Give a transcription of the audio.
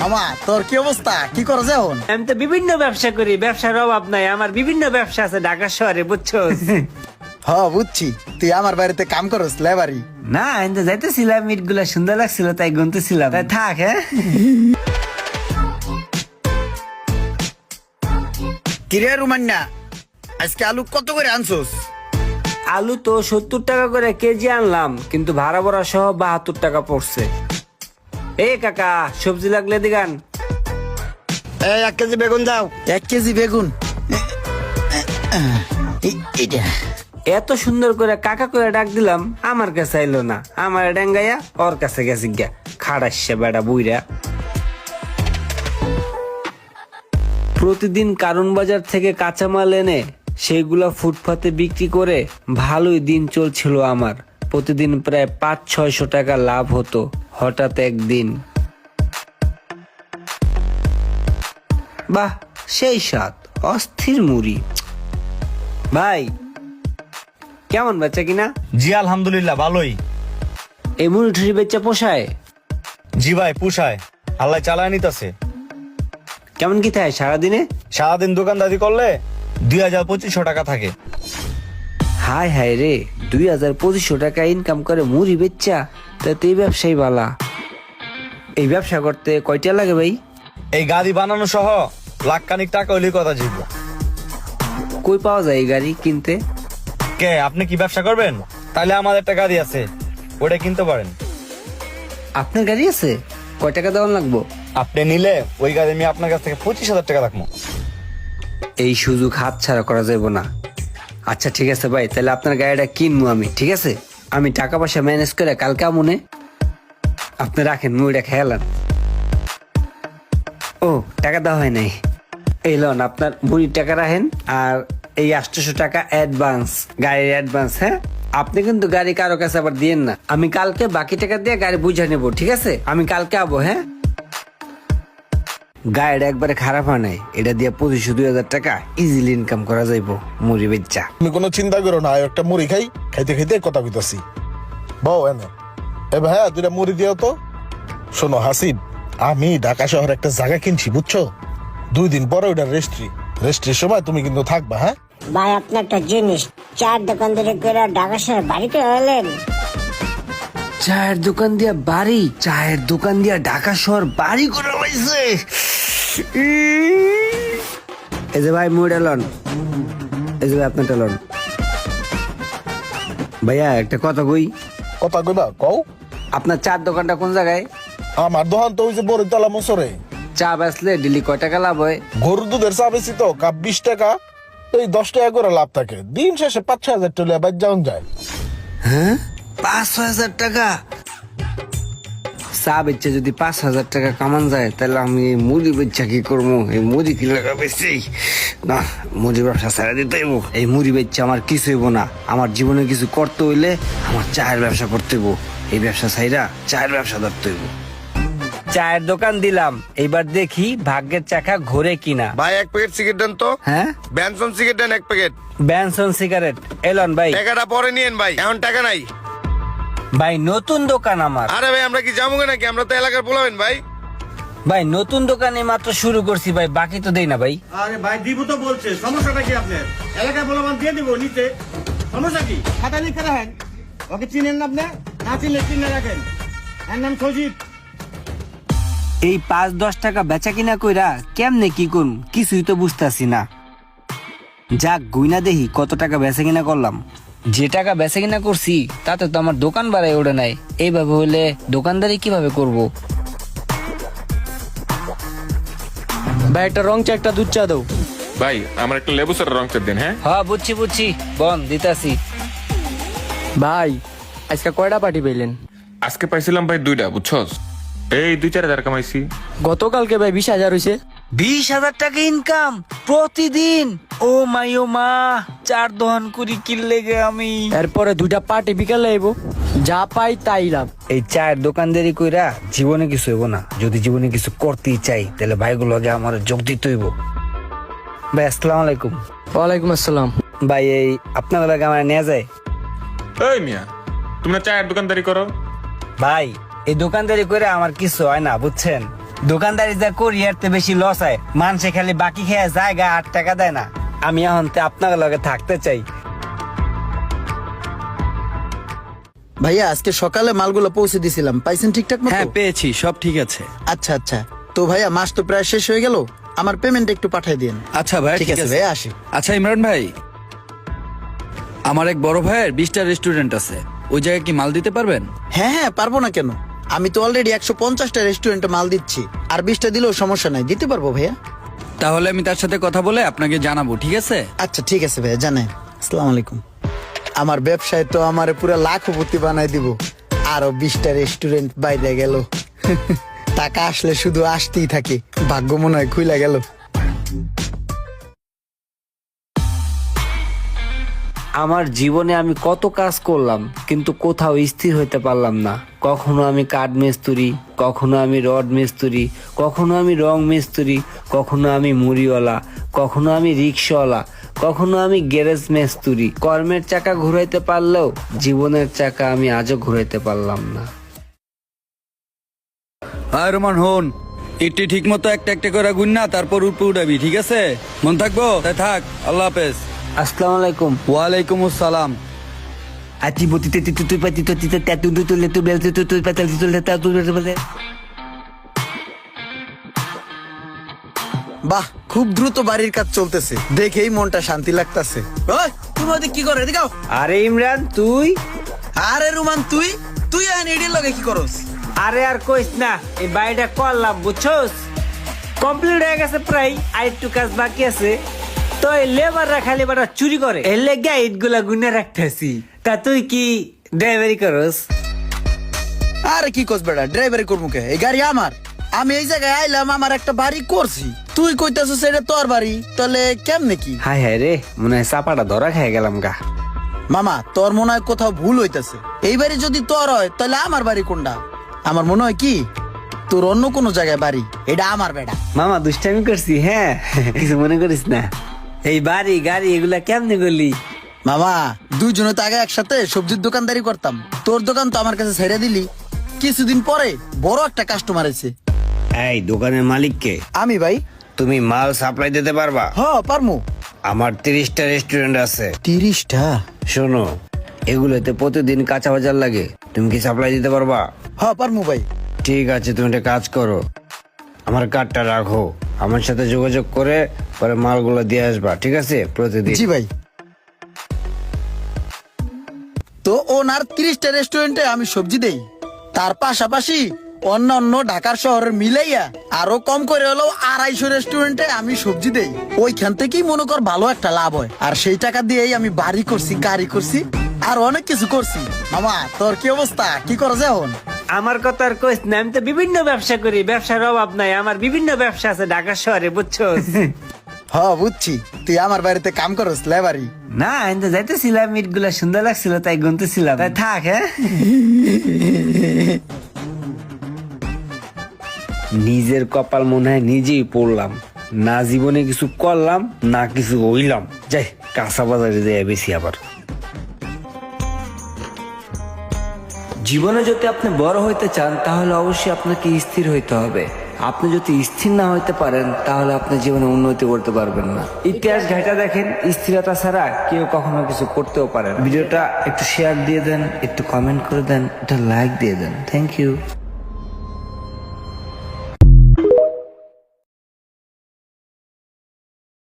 আমা তোর কি অবস্থা, কি করো এখন? আমি তো বিভিন্ন ব্যবসা করি, ব্যবসার অভাব নাই। আমার বিভিন্ন ব্যবসা আছে ঢাকা শহরে, বুঝছো? হ বুঝছি, তুই আমার বাড়িতে কাম করস লেবারি। না আমি তো যাইতেছিলাম, ইট গুলা সুন্দর লাগছিল তাই গুনতেছিলাম। তাই থাক। হ্যাঁ কিরে রুমান্না, আজকে আলু কত করে আনছোস? আলু তো 70 টাকা করে কেজি আনলাম, কিন্তু ভাড়া ভরা সহ 72 টাকা পড়ছে। এ কাকা, সবজি লাগলে দিগান। এই 1 কেজি বেগুন দাও। 1 কেজি বেগুন এটা। এত সুন্দর করে কাকা করে ডাক দিলাম, আমার কাছে আইলো না। আমার ডেঙ্গাইয়া ওর কাছে গেছি গা, খাড়াচ্ছে বেড়া বুইরা। প্রতিদিন কারণ বাজার থেকে কাঁচামাল এনে সেইগুলা ফুটপাতে বিক্রি করে ভালোই দিন চলছিল আমার। প্রতিদিন প্রায় 500-600 টাকা লাভ হতো। হঠাৎ একদিন, বাহ সেই স্বাদ, অস্থির মুড়ি। ভাই কেমন বাচ্চা কিনা? জি আলহামদুলিল্লাহ ভালোই। এই মুড়ি ঠুরি বেচা পোষায়? জি ভাই পুষায়, আল্লাহ চালায় নিতেছে। কেমন কি থাকে সারাদিনে? সারাদিন দোকানদারি করলে 2000-2500 টাকা থাকে। হায় হায় রে, 2000-2500 টাকা ইনকাম করে মুড়ি বেচা, তাতে এই ব্যবসায়ী বালা। এই ব্যবসা করতে কয়টা লাগে ভাই? এই গাড়ি বানানো সহ লাখখানিক টাকা হইলে কথা জিতব। কই পাওয়া যায় এই গাড়ি কিনতে? কে আপনি কি ব্যবসা করবেন? তাহলে আমার একটা গাড়ি আছে, ওটা কিনতে পারেন। আপনার গাড়ি আছে? কয় টাকা দেওয়ান লাগবো? আপনি নিলে ওই গাড়ি আমি আপনার কাছ থেকে 25,000 টাকা রাখবো। এই সুযোগ হাত ছাড়া করা যাবে না। আচ্ছা ঠিক আছে ভাই, তাহলে আপনার গাড়িটা কিনবো আমি। ঠিক আছে, আমি টাকা পয়সা ম্যানেজ করে কালকে আমনে আপনি রাখেন, মুড়িটা খেয়ালান। ও টাকা দেওয়া হয় নাই, এই লোন আপনার মুড়ির টাকা রাখেন। আর এই 800 টাকা অ্যাডভান্স, গাড়ির অ্যাডভান্স। হ্যাঁ আপনি কিন্তু গাড়ি কারো কাছে আবার দিয়েন না। আমি কালকে বাকি টাকা দিয়ে গাড়ি বুঝে নেবো। ঠিক আছে, আমি কালকে আবো। হ্যাঁ গাড়িটা একবারে খারাপ হয় নাই, এটা দিয়ে 2500-2000 টাকা ইজিলি ইনকাম করা যাইবো মুড়ি বেচা। তুমি কোনো চিন্তা করো না, একটা মুড়ি খাই, খাইতে খাইতে কথা কইতাছি। বউ এনে এ ভাইয়া 2টা মুড়ি দিও তো। শোনো হাসিব, আমি ঢাকা শহরে একটা জায়গা কিনছি বুঝছো, 2 দিন পরে ওইটা রেস্ট্রির সময় তুমি কিন্তু থাকবা। হ্যাঁ ভাই আপনি একটা জিনিস, চার দোকান ধরে করে ঢাকা শহরে বাড়ি করে এলেন। চায়ের দোকান দিয়া বাড়ি, চায়ের দোকান দিয়া ঢাকা শহর বাড়ি করে হয়েছে। এই যে ভাই মুড়ি লন, এই যে ভাই আপনারটা লন। ভাইয়া একটা কথা কই। কথা কইবা কও। আপনার চার দোকানটা কোন জায়গায়? আমার দোকান তো ওই যে বরিতলা মোসরে। চা বেচলে ডেলি কয় টাকা লাভ হয়? গরুর দুধের চা বেশি তো, কাপ 20 টাকা, এই 10 টাকা করে লাভ থাকে। দিন শেষে 5-6 হাজার টাকা বাদ যাওন যায়। হ্যাঁ 5-6 হাজার টাকা চা বেচে যদি 5,000 টাকা কামান যায়, তাহলে আমি এই মুড়ি বেচা কি করবো? এই মুড়ি কি লাগা বেশি না, মুড়ি ব্যবসা ছেড়ে দিতে হইব। এই মুড়ি বেচা আমার কিছু হইব না। আমার জীবনে কিছু করতে হইলে আমার চায়ের ব্যবসা করতে হইব। এই ব্যবসা ছাইরা চায়ের ব্যবসা ধরতে হইব। চায়ের দোকান দিলাম, এইবার দেখি ভাগ্যের চাকা ঘোরে কিনা। ভাই 1 প্যাকেট সিগারেট দেন তো। হ্যাঁ ব্যানসন সিগারেট দেন 1 প্যাকেট। ব্যানসন সিগারেট এলন ভাই। টাকাটা পরে নিয়েন ভাই, এখন টাকা নাই। ভাই নতুন দোকান আমার। আরে ভাই আমরা কি যাবো নাকি? আমরা তো এলাকার পোলাবেন ভাই। ভাই নতুন দোকানে মাত্র শুরু করছি ভাই, বাকি তো দেই না ভাই। আরে ভাই দিব তো বলছে, সমস্যাটা কি আপনার? এলাকায় বলবান দিয়ে দিব নিতে, সমস্যা কি? খাতা লিখে রাখেন, ওকে চিনেন না আপনি? না চিনলে চিনে রাখেন। এর নাম সজিব। এই 5-10 টাকা বেচা কিনা কইরা কেমনে কি করুন কিছুই তো বুঝতাছি না। যাক গুইনা দেখি কত টাকা বেচা কিনা করলাম। যে টাকা বেচা কিনা করছি তাতে তো আমার দোকান বাড়ায় ওঠে নাই। এইভাবে হলে দোকানদারি কিভাবে করব? ভাই একটা রং চা একটা দুধ চা দাও। ভাই আমার একটা লেবু স্যার রং চা দিন। হ্যাঁ হ্যাঁ বুঝছি বন দিতাছি। ভাই আজকে কয়টা পার্টি পাইলেন? আজকে পাইছিলাম ভাই 2টা, বুঝছস? এই 2-4 হাজার কামাইছি। গতকালকে ভাই 20,000 হয়েছে। 20,000 টাকা ইনকাম প্রতিদিন? ও মাই ও মা, 4 দহন করি কিনলে গে আমি। এরপরে 2টা পার্টি বিকালে আইব, যা পাই তাই লাভ। এই চায়ের দোকানদারি কইরা জীবনে কিছু হইব না। যদি জীবনে কিছু করতেই চাই তাহলে ভাইগুলো আগে আমার যোগ দিতে হইব। ভাই আসসালামু আলাইকুম। ওয়ালাইকুম আসসালাম। ভাই এই আপনার লাগে আমার নেওয়া যায়? এই মিয়া, তুমি না চায়ের দোকানদারি করো? ভাই এই দোকানদারি করে আমার কিছু হয় না বুঝছেন। দোকানদারি যা করি এর তো বেশি লস হয়, মানুষে খালি বাকি খেয়ে জায়গা 8 টাকা দেয় না। আমি এখন তো আপনার লগে থাকতে চাই। ভাইয়া আজকে সকালে মালগুলো পৌঁছে দিছিলাম, পাইছেন ঠিকঠাক মতো? হ্যাঁ পেয়েছি, সব ঠিক আছে। আচ্ছা আচ্ছা, তো ভাইয়া মাস তো প্রায় শেষ হয়ে গেল, আমার পেমেন্ট একটু পাঠিয়ে দিন। আচ্ছা ভাই, ঠিক আছে ভাইয়া, আসি। আচ্ছা ইমরান ভাই, আমার এক বড় ভাইয়ের 20টা রেস্টুরেন্ট আছে, ওই জায়গায় কি মাল দিতে পারবেন? হ্যাঁ হ্যাঁ, পারবো না কেন, আমি তো অলরেডি 150টা রেস্টুরেন্টে মাল দিচ্ছি, আর 20টা দিলেও সমস্যা নাই, দিতে পারবো ভাইয়া। তাহলে আমি তার সাথে কথা বলে আপনাকে জানাবো, ঠিক আছে? আচ্ছা ঠিক আছে ভাইয়া, জানেন। আসসালামু আলাইকুম। আমার ব্যবসায় তো আমার পুরো লাখপতি বানাই দিব, আরো 20টা রেস্টুরেন্ট বাইরে গেল। টাকা আসলে শুধু আসতেই থাকে, ভাগ্য মনে হয় খুইলা গেল। আমার জীবনে আমি কত কাজ করলাম কিন্তু কোথাও স্থির হইতে পারলাম না। কখনো আমি কাঠ মিস্ত্রি, কখনো আমি রড মিস্ত্রি, কখনো আমি রং মিস্ত্রি, কখনো আমি মুড়িওয়ালা, কখনো আমি রিক্সাওয়ালা, কখনো আমি গ্যারেজ মিস্ত্রি। কর্মের চাকা ঘুরাইতে পারলেও জীবনের চাকা আমি আজও ঘুরাইতে পারলাম না। আর রোমান হন, একটি ঠিক মতো একটা একটা করে গুণ না, তারপর উপরে উঠাবি, ঠিক আছে? মন থাকবো? তাই থাক, আল্লাহ হাফেজ। আসসালামু আলাইকুম। ওয়ালাইকুম আসসালাম। আতি বতিতে তুই পাতি তুই তাতু তুলে তুই বেলতে তুই পাতাল তুলে তাতু বলে। বাহ, খুব দ্রুত বাড়ির কাজ চলতেছে, দেখেই মনটা শান্তি লাগতেছে। ওই তুমি ওদিকে কি করে দেখাও। আরে ইমরান তুই? আরে রুমান তুই তুই আইন এডির লগে কি করস? আরে আর কইস না, এই বাড়িটা করলাম বুঝছস, কমপ্লিট হয়ে গেছে প্রায়, আর একটু কাজ বাকি আছে। তো এই লেবাররা খালি বাড়া চুরি করে, এর লেগে ইট গুলা গুনে রাখতেছি। তা তুই কি ড্রাইভারি করস? আরে কি কস বেড়া, ড্রাইভারি করবো কে? এই গাড়ি আমার, আমি এই জায়গায় আইলাম, আমার একটা বাড়ি করছি, তুই কইতাছিস এটা তোর বাড়ি, তাহলে কেমনে কি? হায় হায় রে, মনে হয় চাপাটা ধরা খেয়ে গেলাম গা। মামা তোর মনে হয় কোথাও ভুল হইতাছে, এই বাড়ি যদি তোর হয় তাহলে আমার বাড়ি কোনটা? আমার মনে হয় কি তোর অন্য কোনো জায়গায় বাড়ি, এটা আমার বেড়া। মামা দুষ্টামি করছি, হ্যাঁ কিছু মনে করিস না। এই বাড়ি গাড়ি এগুলা কেমনে করলি? মামা দুইজনে তো আগে একসাথে সবজির দোকানদারি করতাম, তোর দোকান তো আমার কাছে ছেড়ে দিলি, কিছুদিন পরে বড় একটা কাস্টমার এসে। এই দোকানের মালিক কে? আমি ভাই। তুমি মাল সাপ্লাই দিতে পারবা? হ্যাঁ পারমু। আমার 30টা রেস্টুরেন্ট আছে। 30টা? শোনো, এগুলোতে প্রতিদিন কাঁচা বাজার লাগে, তুমি কি সাপ্লাই দিতে পারবা? হ্যাঁ পারমু ভাই। ঠিক আছে, তুমি একটা কাজ করো, আমার কার্ডটা রাখো, আমার সাথে যোগাযোগ করে পরে মালগুলো দিয়ে আসবা, ঠিক আছে? প্রতিদিন। জি ভাই। তো ওনার 30টা রেস্টুরেন্টে আমি সবজি দেই, তার পাশাপাশি অন্যান্য ঢাকার শহরের মিলাইয়া আরো কম করে হলেও 250 রেস্টুরেন্টে আমি সবজি দেই, ওইখান থেকেই মনে কর ভালো একটা লাভ হয়, আর সেই টাকা দিয়েই আমি বাড়ি করছি, গাড়ি করছি, আর অনেক কিছু করছি। মামা তোর কি অবস্থা, কি করা যায় এখন? আমার কথা আর কইস না, আমি তো বিভিন্ন ব্যবসা করি, ব্যবসার অভাব নাই, আমার বিভিন্ন ব্যবসা আছে ঢাকা শহরে, বুঝছো? হ বুঝছি, তুই আমার বাড়িতে কাম করস লেবারি? না আমি তো যাইতেছিলাম, ইট গুলা সুন্দর লাগছিল তাই গুনতেছিলাম। তাই থাক, হ্যাঁ। নিজের কপাল মনে হয় নিজেই পড়লাম, না জীবনে কিছু করলাম না কিছু হইলাম। যাই কাঁচা বাজারে যাই বেশি আবার। জীবনে যদি আপনি বড় হইতে চান তাহলে অবশ্যই আপনাকে স্থির হইতে হবে। আপনি যদি স্থির না হইতে পারেন তাহলে আপনি জীবনে উন্নতি করতে পারবেন না। ইতিহাস ঘাটা দেখেন, স্থিরতা ছাড়া কেউ কখনো কিছু করতেও পারে না। ভিডিওটা একটু শেয়ার দিয়ে দেন, একটু কমেন্ট করে দেন, একটা লাইক দিয়ে দেন। Thank you.